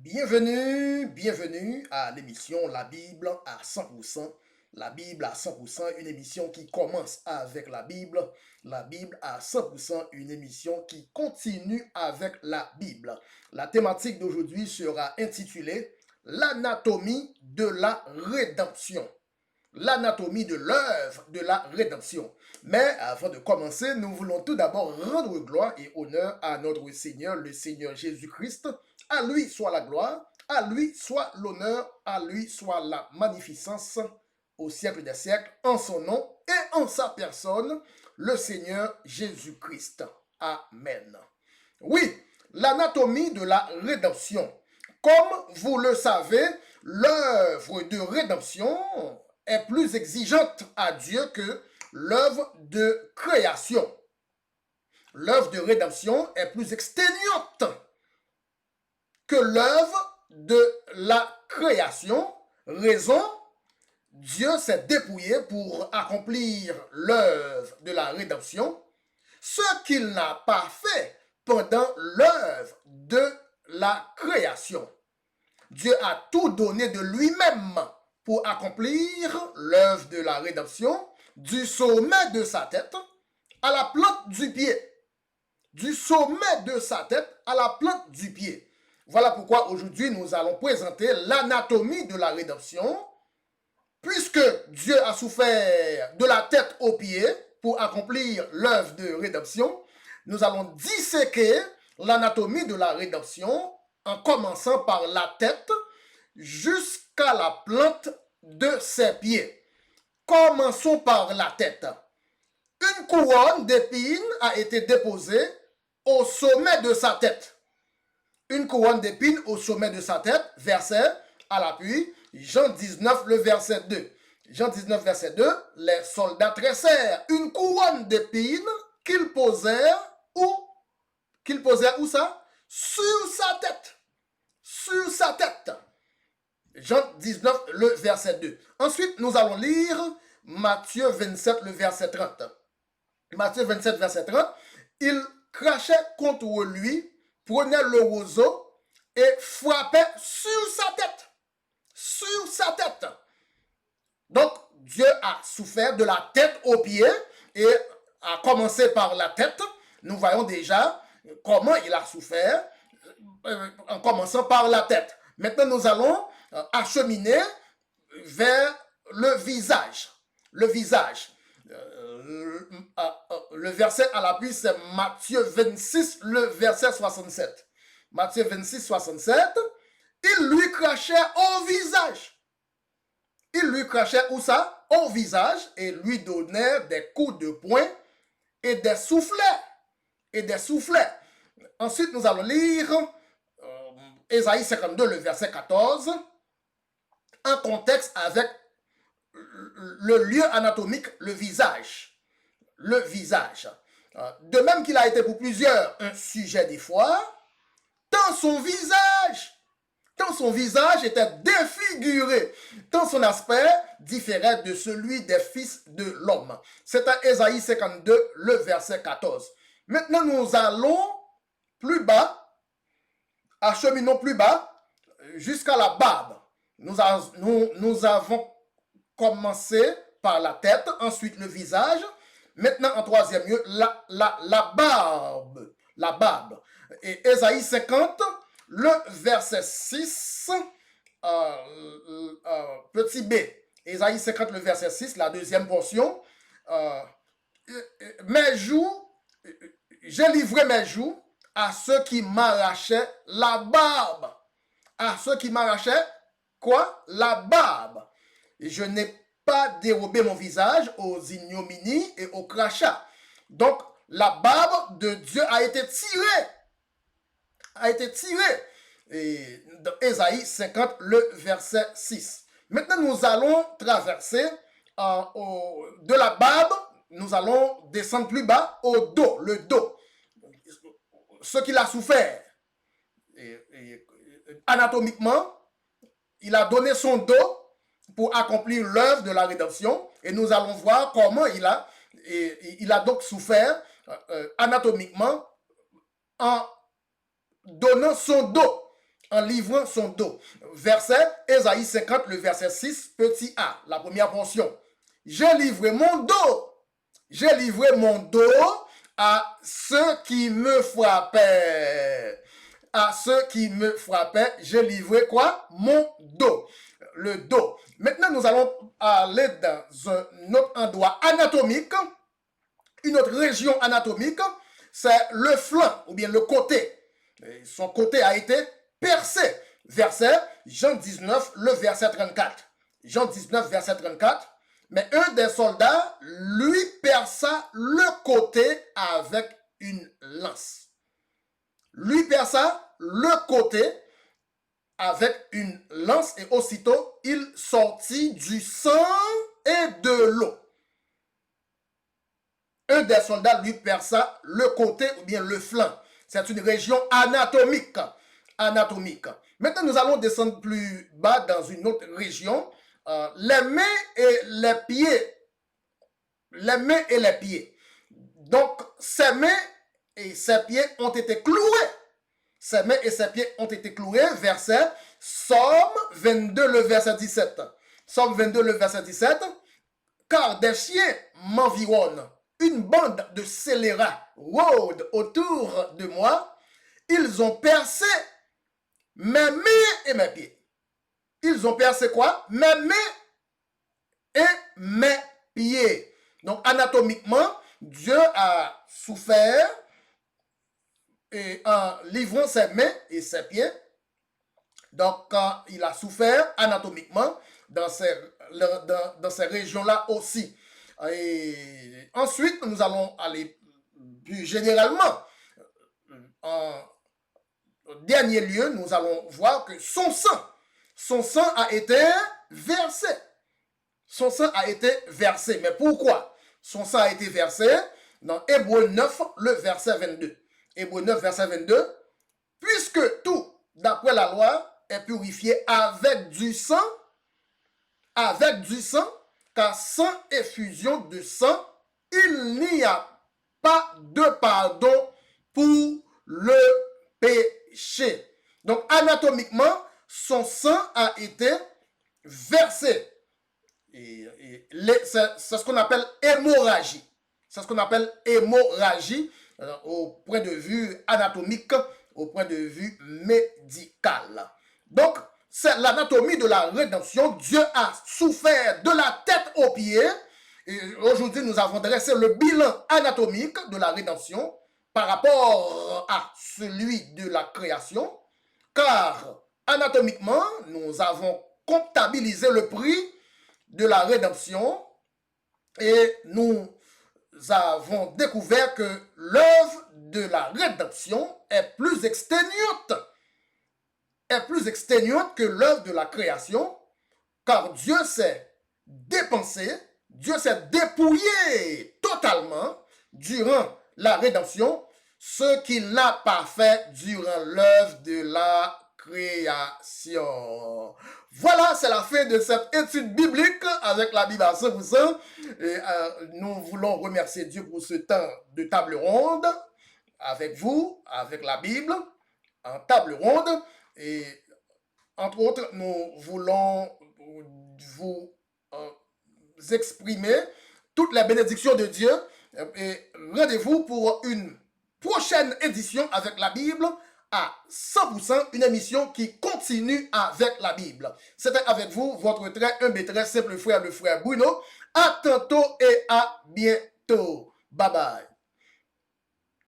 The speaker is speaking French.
Bienvenue à l'émission La Bible à 100%. La Bible à 100%, une émission qui commence avec la Bible. La Bible à 100%, une émission qui continue avec la Bible. La thématique d'aujourd'hui sera intitulée L'anatomie de la rédemption. L'anatomie de l'œuvre de la rédemption. Mais avant de commencer, nous voulons tout d'abord rendre gloire et honneur à notre Seigneur, le Seigneur Jésus-Christ. À lui soit la gloire, à lui soit l'honneur, à lui soit la magnificence au siècle des siècles, en son nom et en sa personne, le Seigneur Jésus-Christ. Amen. Oui, l'anatomie de la rédemption. Comme vous le savez, l'œuvre de rédemption est plus exigeante à Dieu que l'œuvre de création. L'œuvre de rédemption est plus exténuante que l'œuvre de la création. Raison, Dieu s'est dépouillé pour accomplir l'œuvre de la rédemption, ce qu'il n'a pas fait pendant l'œuvre de la création. Dieu a tout donné de lui-même pour accomplir l'œuvre de la rédemption du sommet de sa tête à la plante du pied. Du sommet de sa tête à la plante du pied. Voilà pourquoi aujourd'hui nous allons présenter l'anatomie de la rédemption, puisque Dieu a souffert de la tête aux pieds pour accomplir l'œuvre de rédemption. Nous allons disséquer l'anatomie de la rédemption en commençant par la tête jusqu'à la plante de ses pieds. Commençons par la tête. Une couronne d'épines a été déposée au sommet de sa tête. Une couronne d'épines au sommet de sa tête, verset à l'appui, Jean 19, le verset 2. Jean 19, verset 2, les soldats tressèrent une couronne d'épines qu'ils posèrent où ça? Sur sa tête. Sur sa tête. Jean 19, le verset 2. Ensuite, nous allons lire Matthieu 27, le verset 30. Matthieu 27, verset 30. Il crachait contre lui, prenait le roseau et frappait sur sa tête. Sur sa tête. Donc, Dieu a souffert de la tête aux pieds et a commencé par la tête. Nous voyons déjà comment il a souffert en commençant par la tête. Maintenant, nous allons acheminer vers le visage. Le visage. Le verset à l'appui, c'est Matthieu 26, le verset 67. Matthieu 26, 67. Il lui crachait au visage. Il lui crachait où ça? Au visage et lui donnait des coups de poing et des soufflets. Et des soufflets. Ensuite, nous allons lire Ésaïe 52, le verset 14, en contexte avec le lieu anatomique, le visage. Le visage. De même qu'il a été pour plusieurs un sujet des fois, tant son visage était défiguré, tant son aspect différait de celui des fils de l'homme. C'est à Ésaïe 52, le verset 14. Maintenant, nous allons plus bas, acheminons plus bas, jusqu'à la barbe. Nous avons commencé par la tête, ensuite le visage. Maintenant, en troisième lieu, la barbe. La barbe. Et Ésaïe 50, le verset 6, petit b. Ésaïe 50, le verset 6, la deuxième portion. Mes joues, j'ai livré mes joues à ceux qui m'arrachaient la barbe. À ceux qui m'arrachaient quoi? La barbe. Et je n'ai pas dérobé mon visage aux ignominies et aux crachats. Donc, la barbe de Dieu a été tirée. A été tirée. Et dans Ésaïe 50, le verset 6. Maintenant, nous allons traverser de la barbe, nous allons descendre plus bas au dos, le dos. Ce qu'il a souffert. Anatomiquement, il a donné son dos pour accomplir l'œuvre de la rédemption. Et nous allons voir comment il a donc souffert anatomiquement en donnant son dos en livrant son dos. Verset Ésaïe 50, le verset 6, petit a, la première portion. J'ai livré mon dos. J'ai livré mon dos à ceux qui me frappaient. À ceux qui me frappaient, j'ai livré quoi? Mon dos. Le dos. Maintenant, nous allons aller dans un autre endroit anatomique, une autre région anatomique, c'est le flanc ou bien le côté. Son côté a été percé. Verset Jean 19, le verset 34. Jean 19, verset 34. Mais un des soldats lui perça le côté avec une lance. Lui perça le côté avec une lance et aussitôt il sortit du sang et de l'eau. Un des soldats lui perça le côté ou bien le flanc. C'est une région anatomique. Maintenant, nous allons descendre plus bas dans une autre région. Les mains et les pieds. Les mains et les pieds. Donc, ses mains et ses pieds ont été cloués. Ses mains et ses pieds ont été cloués. Verset Somme 22, le verset 17. Somme 22, le verset 17. Car des chiens m'environnent. Une bande de scélérats rôde autour de moi. Ils ont percé mes mains et mes pieds. Ils ont percé quoi? Mes mains et mes pieds. Donc, anatomiquement, Dieu a souffert et en livrant ses mains et ses pieds. Donc, il a souffert anatomiquement dans ces régions-là aussi. Et ensuite, nous allons aller plus généralement. En dernier lieu, nous allons voir que son sang a été versé. Son sang a été versé. Mais pourquoi? Son sang a été versé dans Hébreux 9, le verset 22. Hébreux 9, verset 22. Puisque tout, d'après la loi, est purifié avec du sang, car sans effusion de sang, il n'y a pas de pardon pour le péché. Donc, anatomiquement, son sang a été versé. C'est ce qu'on appelle hémorragie. C'est ce qu'on appelle hémorragie au point de vue anatomique, au point de vue médical. Donc, c'est l'anatomie de la rédemption. Dieu a souffert de la tête aux pieds. Et aujourd'hui, nous avons dressé le bilan anatomique de la rédemption par rapport à celui de la création. Car anatomiquement, nous avons comptabilisé le prix de la rédemption et nous avons découvert que l'œuvre de la rédemption est plus exténuante que l'œuvre de la création, car Dieu s'est dépensé, Dieu s'est dépouillé totalement durant la rédemption, ce qu'il n'a pas fait durant l'œuvre de la création. Voilà, c'est la fin de cette étude biblique avec la Bible à 100%. Et, nous voulons remercier Dieu pour ce temps de table ronde avec vous, avec la Bible, en table ronde. Et entre autres, nous voulons vous exprimer toutes les bénédictions de Dieu. Et rendez-vous pour une prochaine édition avec la Bible à 100%, une émission qui continue avec la Bible. C'était avec vous, votre très humble et très simple frère, le frère Bruno. À tantôt et à bientôt. Bye bye.